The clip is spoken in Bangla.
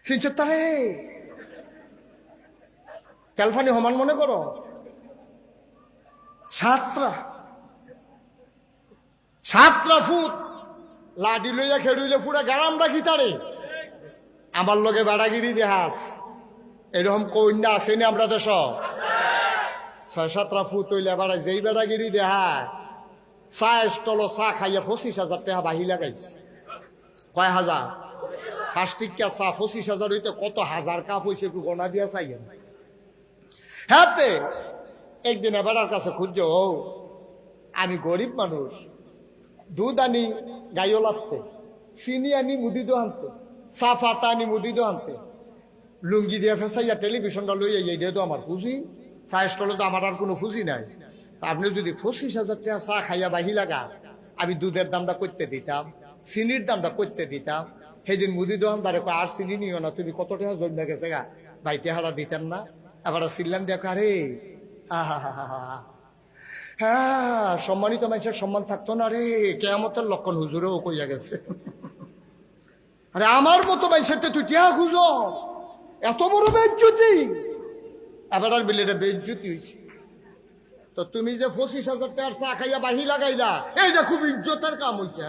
সিনচত্তারে তেলফানি সমান মনে করো সাতটা ফুট লাডি লইয়া খেড়ুইলে পুরা গারাম রাখি তারে আমার লগে বেড়াগিরি দেহাস এরকম কন্যা আসেনি আমরা দেশ 6-7টা ফুট হইলে বেড়া যেই বেড়াগিরি দেহায় চা স্টল চা খাইয়া 25,000 টাকা বাহি লাগাইছে কয় হাজার ফাস্টিকা চা 25,000 হইতে কত হাজার কাপ হয়েছে একটু গনা দিয়া চাইয়েন হ্যাঁতে একদিন বেড়ার কাছে খুঁজছো আমি গরিব মানুষ দুধ আনি গাইও লাগতে চিনি আনি মুদি দো আনতে চা পাতা আনি মুদি দো আনতে লুঙ্গি দিয়ে ফেসাইয়া টেলিভিশনটা লইয়া এই দিয়ে তো আমার খুশি চা স্টলে তো আমার আর কোনো খুশি নাই আপনি যদি 25,000 টাকা চা খাইয়া বাহি লাগা আমি দুধের দামটা করতে দিতাম চিনির দামটা করতে দিতাম সেদিন মুদি দোকানদারে আর চিনি নিও না তুমি কত টাকা জমা গেছে গা বাইতে হারা দিতেন না এবার চিল্লান দেখো আরে হ্যাঁ সম্মানিত মানুষের সম্মান থাকতো না রে কেয়ামতের লক্ষণ হুজুরেও কইয়া গেছে আরে আমার মতো মানুষের তুই টিয়া খুঁজো এত বড় বেজ্জুতি এবার আর বিলেটা বেজ্জুতি হয়েছে তো তুমি যে 25,000 টাকার চা খাইয়া বাহি লাগাইলা এইটা খুব ইজ্জতের কাম হয়েছে।